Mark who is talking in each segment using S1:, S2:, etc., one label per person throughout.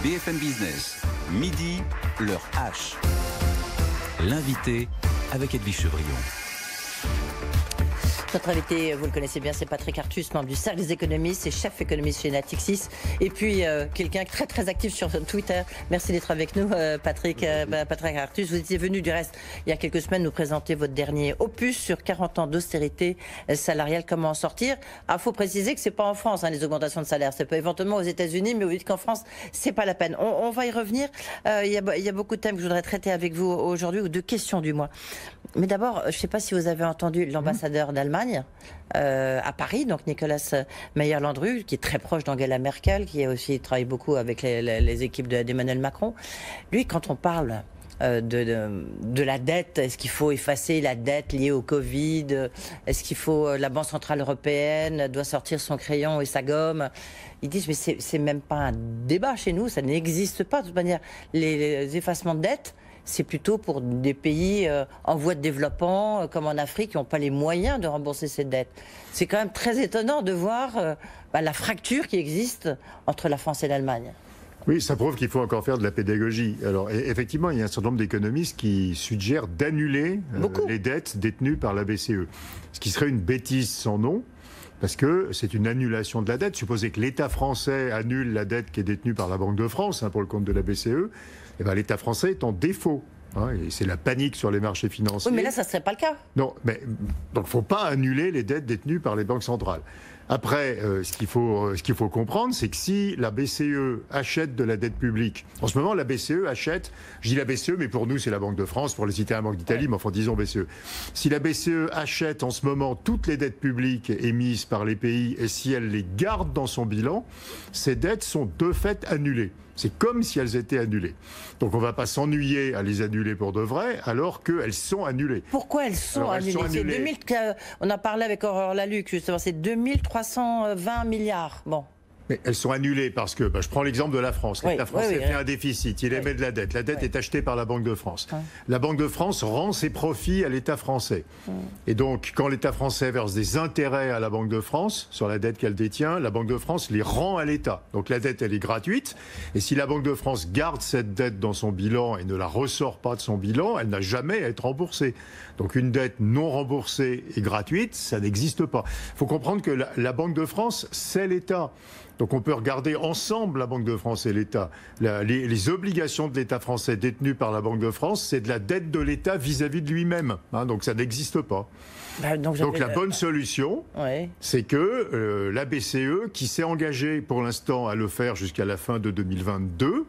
S1: BFM Business, midi, l'heure H. L'invité avec Edwige Chevrillon.
S2: Notre invité, vous le connaissez bien, c'est Patrick Artus, membre du Cercle des économistes et chef économiste chez Natixis. Et puis, quelqu'un très actif sur Twitter. Merci d'être avec nous, Patrick Artus. Vous étiez venu, du reste, il y a quelques semaines, nous présenter votre dernier opus sur 40 ans d'austérité salariale, comment en sortir. Il faut préciser que ce n'est pas en France, les augmentations de salaire. C'est pas éventuellement aux États-Unis, mais vous dites qu'en France, c'est pas la peine. On va y revenir. Il y a beaucoup de thèmes que je voudrais traiter avec vous aujourd'hui, ou de questions du moins. Mais d'abord, je ne sais pas si vous avez entendu l'ambassadeur d'Allemagne à Paris, donc Nicolas Meyer-Landrue, qui est très proche d'Angela Merkel, qui a aussi travaillé beaucoup avec les équipes d'Emmanuel Macron. Lui, quand on parle de la dette, est-ce qu'il faut effacer la dette liée au Covid? Est-ce qu'il faut, la Banque Centrale Européenne doit sortir son crayon et sa gomme? Ils disent, mais c'est même pas un débat chez nous, ça n'existe pas. De toute manière, les effacements de dette, c'est plutôt pour des pays en voie de développement, comme en Afrique, qui n'ont pas les moyens de rembourser ces dettes. C'est quand même très étonnant de voir la fracture qui existe entre la France et l'Allemagne.
S3: Oui, ça prouve qu'il faut encore faire de la pédagogie. Alors, effectivement, il y a un certain nombre d'économistes qui suggèrent d'annuler les dettes détenues par la BCE. Ce qui serait une bêtise sans nom. Parce que c'est une annulation de la dette. Supposez que l'État français annule la dette qui est détenue par la Banque de France pour le compte de la BCE, et bien l'État français est en défaut. Et c'est la panique sur les marchés financiers.
S2: Oui, mais là, ça ne serait pas le cas.
S3: Non, mais donc il ne faut pas annuler les dettes détenues par les banques centrales. Après, ce qu'il faut comprendre, c'est que si la BCE achète de la dette publique, en ce moment, la BCE achète, je dis la BCE, mais pour nous, c'est la Banque de France, pour les citer la Banque d'Italie, mais enfin, disons BCE. Si la BCE achète en ce moment toutes les dettes publiques émises par les pays, et si elle les garde dans son bilan, ces dettes sont de fait annulées. C'est comme si elles étaient annulées. Donc on ne va pas s'ennuyer à les annuler pour de vrai, alors qu'elles sont annulées.
S2: Pourquoi elles sont annulées? On a parlé avec Aurore Laluc, justement, c'est 2320 milliards. Bon.
S3: Mais elles sont annulées parce que, je prends l'exemple de la France. L'État français fait un déficit, il émet de la dette. La dette est achetée par la Banque de France. La Banque de France rend ses profits à l'État français. Et donc, quand l'État français verse des intérêts à la Banque de France sur la dette qu'elle détient, la Banque de France les rend à l'État. Donc la dette, elle est gratuite. Et si la Banque de France garde cette dette dans son bilan et ne la ressort pas de son bilan, elle n'a jamais à être remboursée. Donc une dette non remboursée et gratuite, ça n'existe pas. Il faut comprendre que la Banque de France, c'est l'État. Donc on peut regarder ensemble la Banque de France et l'État. Les obligations de l'État français détenues par la Banque de France, c'est de la dette de l'État vis-à-vis de lui-même. Donc ça n'existe pas. Donc la bonne solution, c'est que la BCE, qui s'est engagée pour l'instant à le faire jusqu'à la fin de 2022,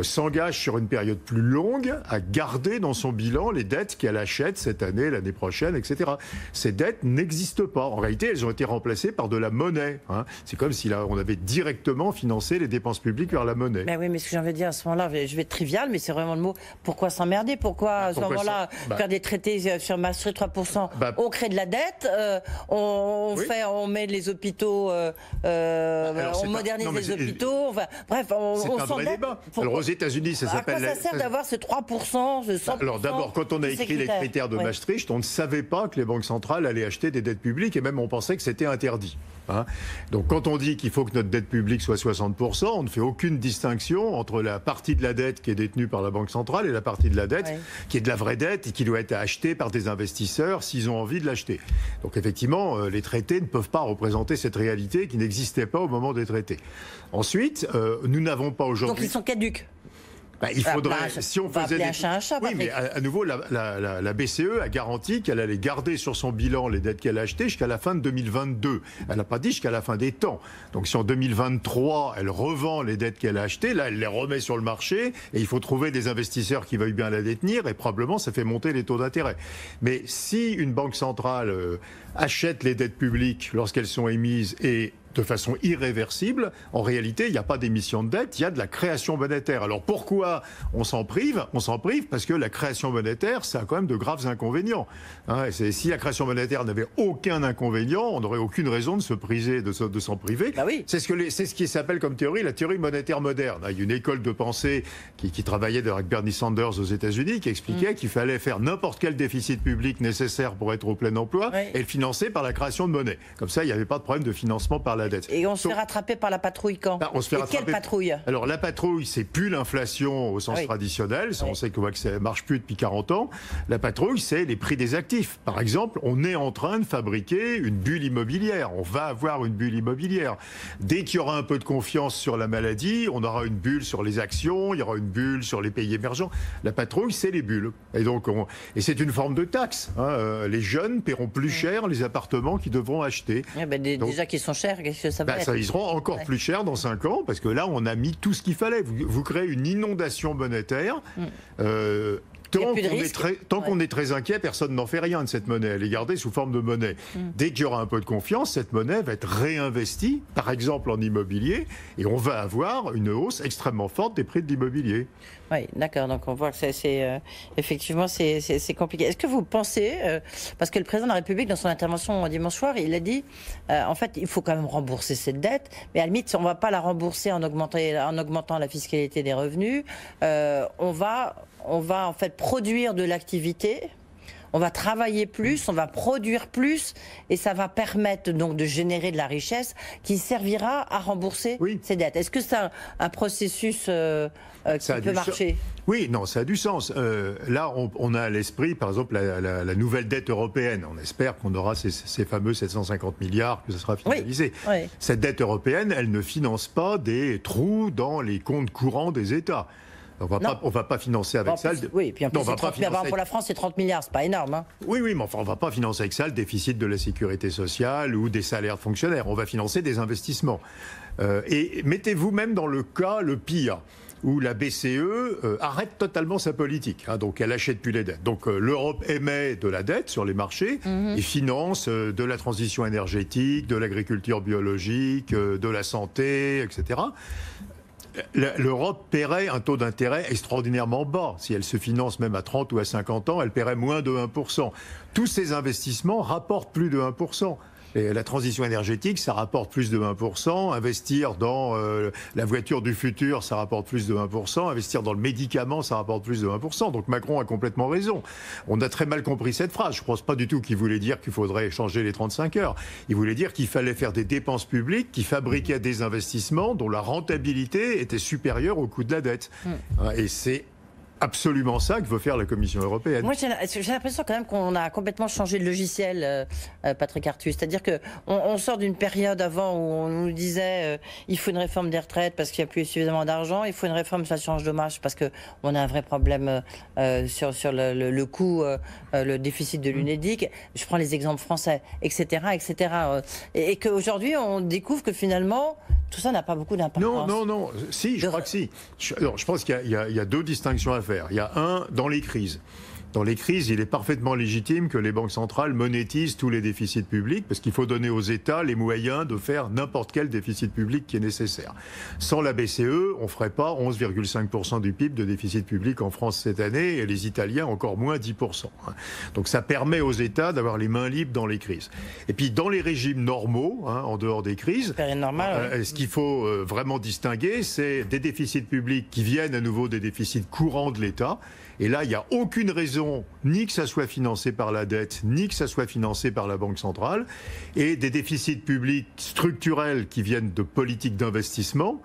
S3: s'engage sur une période plus longue à garder dans son bilan les dettes qu'elle achète cette année, l'année prochaine, etc. Ces dettes n'existent pas. En réalité, elles ont été remplacées par de la monnaie. C'est comme si on avait directement financé les dépenses publiques vers la monnaie.
S2: Oui, mais ce que j'ai envie de dire à ce moment-là, je vais être trivial, mais c'est vraiment le mot. Pourquoi s'emmerder? Pourquoi à ce moment-là faire des traités sur Maastricht 3%? On crée de la dette, on met les hôpitaux, on modernise les hôpitaux. Bref, on s'endette.
S3: Alors aux États-Unis, ça s'appelle.
S2: À quoi ça sert d'avoir ce 3%, ce 100%?
S3: Alors d'abord, quand on a écrit les critères de Maastricht, on ne savait pas que les banques centrales allaient acheter des dettes publiques et même on pensait que c'était interdit. Donc quand on dit qu'il faut que notre dette publique soit 60%, on ne fait aucune distinction entre la partie de la dette qui est détenue par la Banque centrale et la partie de la dette qui est de la vraie dette et qui doit être achetée par des investisseurs s'ils ont envie de l'acheter. Donc effectivement, les traités ne peuvent pas représenter cette réalité qui n'existait pas au moment des traités. Ensuite, nous n'avons pas aujourd'hui...
S2: Donc ils sont caducs.
S3: Il faudrait, si on faisait des...
S2: Oui,
S3: mais à nouveau, la BCE a garanti qu'elle allait garder sur son bilan les dettes qu'elle a achetées jusqu'à la fin de 2022. Elle n'a pas dit jusqu'à la fin des temps. Donc si en 2023, elle revend les dettes qu'elle a achetées, là, elle les remet sur le marché et il faut trouver des investisseurs qui veuillent bien la détenir et probablement ça fait monter les taux d'intérêt. Mais si une banque centrale achète les dettes publiques lorsqu'elles sont émises et de façon irréversible, en réalité, il n'y a pas d'émission de dette, il y a de la création monétaire. Alors pourquoi on s'en prive? On s'en prive parce que la création monétaire, ça a quand même de graves inconvénients. Si la création monétaire n'avait aucun inconvénient, on n'aurait aucune raison de se priver, de s'en priver. C'est ce qui s'appelle comme théorie la théorie monétaire moderne. Il y a une école de pensée qui travaillait avec Bernie Sanders aux États-Unis qui expliquait qu'il fallait faire n'importe quel déficit public nécessaire pour être au plein emploi et le financer par la création de monnaie. Comme ça, il n'y avait pas de problème de financement par la la dette.
S2: Et on se fait rattraper par la patrouille quand?
S3: On se fait rattraper.
S2: Quelle patrouille?
S3: Alors la patrouille, c'est plus l'inflation au sens traditionnel, ça, on sait que ça marche plus depuis 40 ans. La patrouille, c'est les prix des actifs. Par exemple, on est en train de fabriquer une bulle immobilière. On va avoir une bulle immobilière. Dès qu'il y aura un peu de confiance sur la maladie, on aura une bulle sur les actions, il y aura une bulle sur les pays émergents. La patrouille, c'est les bulles. Et donc, c'est une forme de taxe. Les jeunes paieront plus cher les appartements qu'ils devront acheter.
S2: Déjà qu'ils sont chers, qu'est-ce que ça va être?
S3: Ils seront encore plus chers dans 5 ans, parce que là, on a mis tout ce qu'il fallait. Vous créez une inondation monétaire. Tant qu'on est très inquiet, personne n'en fait rien de cette monnaie. Elle est gardée sous forme de monnaie. Dès qu'il y aura un peu de confiance, cette monnaie va être réinvestie, par exemple en immobilier, et on va avoir une hausse extrêmement forte des prix de l'immobilier.
S2: Oui, d'accord. Donc on voit que effectivement c'est compliqué. Est-ce que vous pensez, parce que le président de la République, dans son intervention dimanche soir, il a dit, en fait, il faut quand même rembourser cette dette, mais à la limite, on ne va pas la rembourser en augmentant la fiscalité des revenus. On va en fait produire de l'activité. On va travailler plus, on va produire plus, et ça va permettre donc de générer de la richesse qui servira à rembourser ces dettes. Est-ce que c'est un processus qui peut marcher?
S3: Oui, non, ça a du sens. Là, on a à l'esprit, par exemple, la nouvelle dette européenne. On espère qu'on aura ces fameux 750 milliards, que ce sera finalisé. Oui. Cette dette européenne, elle ne finance pas des trous dans les comptes courants des États. On va pas financer avec ça.
S2: Oui, puis en plus, pour la France, c'est 30 milliards, c'est pas énorme. Hein.
S3: Oui, mais enfin, on va pas financer avec ça le déficit de la sécurité sociale ou des salaires de fonctionnaires. On va financer des investissements. Et mettez-vous même dans le cas le pire, où la BCE arrête totalement sa politique. Donc elle achète plus les dettes. Donc l'Europe émet de la dette sur les marchés et finance de la transition énergétique, de l'agriculture biologique, de la santé, etc. L'Europe paierait un taux d'intérêt extraordinairement bas. Si elle se finance même à 30 ou à 50 ans, elle paierait moins de 1%. Tous ces investissements rapportent plus de 1%. Et la transition énergétique, ça rapporte plus de 1%. Investir dans la voiture du futur, ça rapporte plus de 1%. Investir dans le médicament, ça rapporte plus de 1%. Donc Macron a complètement raison. On a très mal compris cette phrase. Je ne pense pas du tout qu'il voulait dire qu'il faudrait changer les 35 heures. Il voulait dire qu'il fallait faire des dépenses publiques qui fabriquaient des investissements dont la rentabilité était supérieure au coût de la dette. Et c'est absolument ça que veut faire la Commission européenne.
S2: Moi, j'ai l'impression quand même qu'on a complètement changé de logiciel, Patrick Artus. C'est-à-dire qu'on sort d'une période avant où on nous disait il faut une réforme des retraites parce qu'il n'y a plus suffisamment d'argent, il faut une réforme sur l'assurance chômage parce qu'on a un vrai problème sur le coût, le déficit de l'UNEDIC. Je prends les exemples français, etc. etc. Et qu'aujourd'hui, on découvre que finalement, tout ça n'a pas beaucoup d'importance.
S3: Non. Si, je crois que si. Je pense qu'il y a deux distinctions à faire. Il y a dans les crises. Dans les crises, il est parfaitement légitime que les banques centrales monétisent tous les déficits publics parce qu'il faut donner aux États les moyens de faire n'importe quel déficit public qui est nécessaire. Sans la BCE, on ne ferait pas 11,5% du PIB de déficit public en France cette année et les Italiens encore moins 10%. Donc ça permet aux États d'avoir les mains libres dans les crises. Et puis dans les régimes normaux, en dehors des crises, ce qu'il faut vraiment distinguer, c'est des déficits publics qui viennent à nouveau des déficits courants de l'État. Et là, il n'y a aucune raison, ni que ça soit financé par la dette, ni que ça soit financé par la Banque centrale, et des déficits publics structurels qui viennent de politiques d'investissement,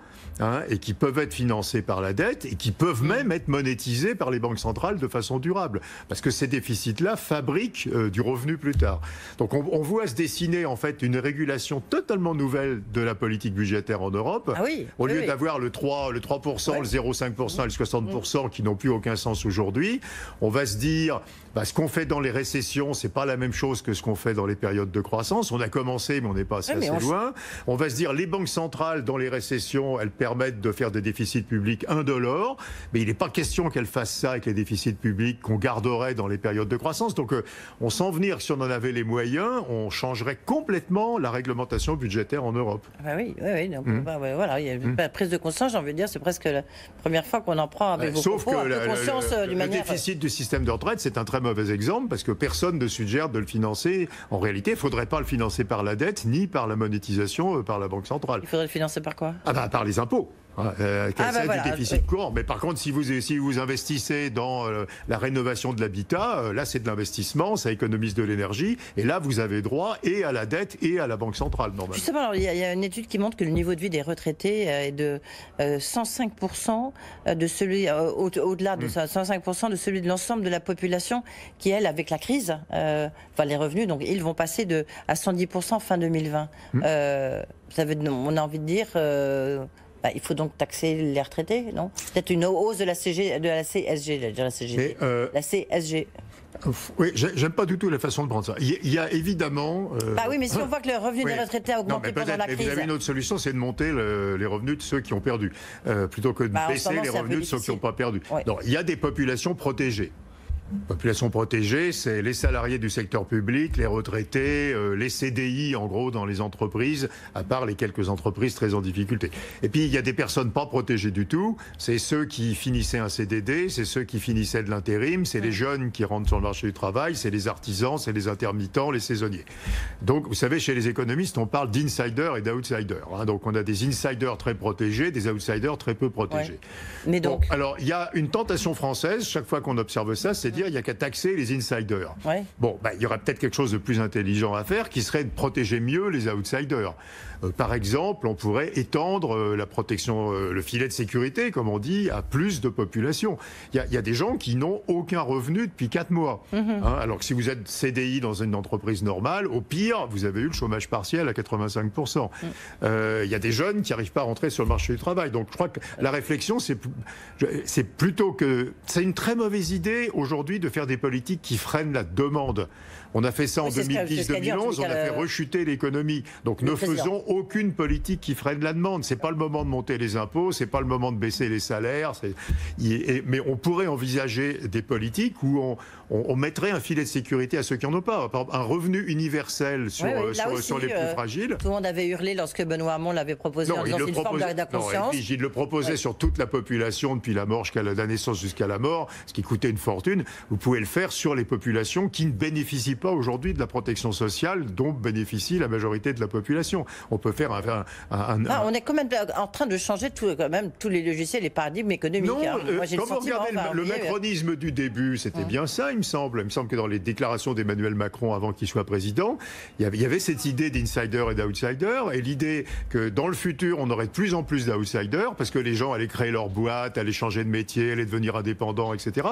S3: et qui peuvent être financés par la dette, et qui peuvent même être monétisés par les banques centrales de façon durable. Parce que ces déficits-là fabriquent du revenu plus tard. Donc on voit se dessiner en fait une régulation totalement nouvelle de la politique budgétaire en Europe. Au lieu d'avoir le 3%, le 0,5% et le 60% qui n'ont plus aucun sens aujourd'hui, on va se dire, ce qu'on fait dans les récessions, c'est pas la même chose que ce qu'on fait dans les périodes de croissance. On a commencé, mais on n'est pas assez loin. On va se dire, les banques centrales, dans les récessions, elles permettent de faire des déficits publics indolores, mais il n'est pas question qu'elles fassent ça avec les déficits publics qu'on garderait dans les périodes de croissance. Donc on sent venir que si on en avait les moyens, on changerait complètement la réglementation budgétaire en Europe.
S2: Oui. Donc, voilà, il y a une prise de conscience, j'ai envie de dire, c'est presque la première fois qu'on en prend avec vos
S3: sauf
S2: propos,
S3: que le déficit du système de retraite, c'est un très mauvais exemple parce que personne ne suggère de le financer. En réalité, il ne faudrait pas le financer par la dette ni par la monétisation par la Banque centrale.
S2: Il faudrait le financer par quoi?
S3: Par les impôts. Du déficit courant. Mais par contre, si vous investissez dans la rénovation de l'habitat, là c'est de l'investissement, ça économise de l'énergie, et là vous avez droit et à la dette et à la Banque centrale normalement.
S2: Justement, alors, il y a une étude qui montre que le niveau de vie des retraités est de 105% de celui, au-delà de 105% de celui de l'ensemble de la population qui, elle, avec la crise, les revenus, donc ils vont passer à 110% fin 2020. On a envie de dire... il faut donc taxer les retraités, non? Peut-être une hausse de la CSG, la CSG.
S3: Oui, j'aime pas du tout la façon de prendre ça. Il y a évidemment...
S2: oui, mais si on voit que le revenu des retraités a augmenté pendant la crise...
S3: Vous avez une autre solution, c'est de monter les revenus de ceux qui ont perdu, plutôt que de baisser les revenus de ceux qui n'ont pas perdu. Ouais. Non, il y a des populations protégées. Population protégée, c'est les salariés du secteur public, les retraités, les CDI en gros dans les entreprises, à part les quelques entreprises très en difficulté. Et puis il y a des personnes pas protégées du tout, c'est ceux qui finissaient un CDD, c'est ceux qui finissaient de l'intérim, c'est les jeunes qui rentrent sur le marché du travail, c'est les artisans, c'est les intermittents, les saisonniers. Donc vous savez, chez les économistes, on parle d'insiders et d'outsiders. Donc on a des insiders très protégés, des outsiders très peu protégés. Ouais.
S2: Mais donc...
S3: alors il y a une tentation française, chaque fois qu'on observe ça, c'est il n'y a qu'à taxer les insiders. Ouais. Bon, il y aurait peut-être quelque chose de plus intelligent à faire qui serait de protéger mieux les outsiders. Par exemple, on pourrait étendre la protection, le filet de sécurité, comme on dit, à plus de population. Il y a des gens qui n'ont aucun revenu depuis 4 mois. Alors que si vous êtes CDI dans une entreprise normale, au pire, vous avez eu le chômage partiel à 85%. Il y a des jeunes qui n'arrivent pas à rentrer sur le marché du travail. Donc je crois que la réflexion, c'est plutôt que... C'est une très mauvaise idée aujourd'hui de faire des politiques qui freinent la demande. On a fait ça en 2010-2011, on a fait rechuter l'économie. Donc ne faisons aucune politique qui freine la demande. C'est pas le moment de monter les impôts, c'est pas le moment de baisser les salaires. Mais on pourrait envisager des politiques où on mettrait un filet de sécurité à ceux qui n'en ont pas. Par exemple, un revenu universel sur les plus fragiles.
S2: Tout le monde avait hurlé lorsque Benoît Hamon l'avait proposé en disant c'est une forme d'inconscience.
S3: Il le proposait sur toute la population depuis la mort jusqu'à la naissance jusqu'à la mort, ce qui coûtait une fortune. Vous pouvez le faire sur les populations qui ne bénéficient pas aujourd'hui de la protection sociale dont bénéficie la majorité de la population. On peut faire
S2: on est quand même en train de changer quand même tous les logiciels, les paradigmes économiques.
S3: Non, quand vous regardez le macronisme du début, c'était bien ça, il me semble. Il me semble que dans les déclarations d'Emmanuel Macron avant qu'il soit président, il y avait cette idée d'insider et d'outsider, et l'idée que dans le futur, on aurait de plus en plus d'outsiders, parce que les gens allaient créer leur boîte, allaient changer de métier, allaient devenir indépendants, etc.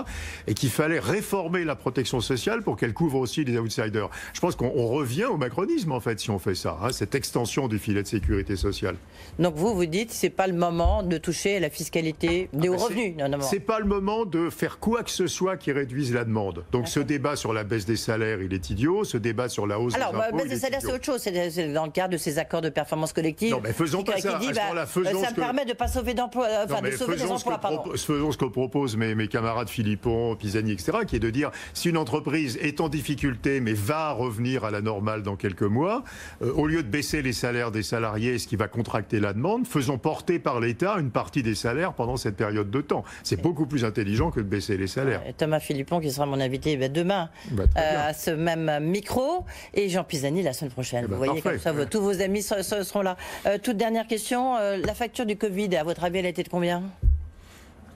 S3: Et qu'il fallait réformer la protection sociale pour qu'elle couvre aussi les outsiders. Je pense qu'on revient au macronisme, en fait, si on fait ça, cette extension du filet de sécurité sociale.
S2: Donc vous dites, c'est pas le moment de toucher à la fiscalité des hauts revenus.
S3: C'est pas le moment de faire quoi que ce soit qui réduise la demande. Donc ce débat sur la baisse des salaires, il est idiot. Ce débat sur la hausse des impôts,
S2: baisse des salaires, c'est autre chose. C'est dans le cadre de ces accords de performance collective.
S3: Non, mais faisons pas ça.
S2: Ça me permet de ne pas sauver d'emplois, de sauver des emplois,
S3: faisons ce que proposent mes camarades Philippon, Pisani, etc., qui est de dire, si une entreprise est en difficulté, mais va revenir à la normale dans quelques mois, au lieu de baisser les salaires des salariés, ce qui va contracter la demande, faisons porter par l'État une partie des salaires pendant cette période de temps. C'est beaucoup plus intelligent que de baisser les salaires.
S2: Thomas Philippon, qui sera mon invité demain à ce même micro, et Jean Pisani la semaine prochaine. Vous voyez, comme ça, tous vos amis seront là. Toute dernière question, la facture du Covid, à votre avis, elle a été de combien ?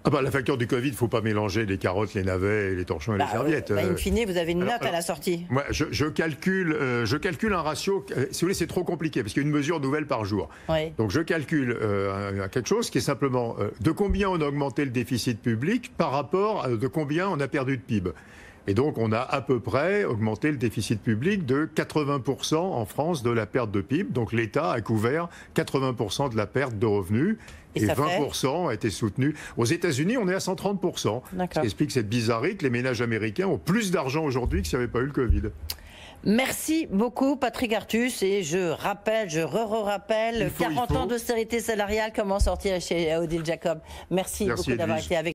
S3: La facture du Covid, il ne faut pas mélanger les carottes, les navets, les torchons et les serviettes.
S2: In fine, vous avez une note à la sortie.
S3: Moi, je calcule un ratio. Si vous voulez, c'est trop compliqué parce qu'il y a une mesure nouvelle par jour. Oui. Donc je calcule quelque chose qui est simplement de combien on a augmenté le déficit public par rapport à de combien on a perdu de PIB. Et donc, on a à peu près augmenté le déficit public de 80% en France de la perte de PIB. Donc, l'État a couvert 80% de la perte de revenus. Et 20% a été soutenu. Aux États-Unis, on est à 130%. Ce qui explique cette bizarrerie que les ménages américains ont plus d'argent aujourd'hui que s'il n'y avait pas eu le Covid.
S2: Merci beaucoup, Patrick Artus. Et je rappelle, 40 ans d'austérité salariale, comment sortir chez Odile Jacob. Merci beaucoup d'avoir été avec nous.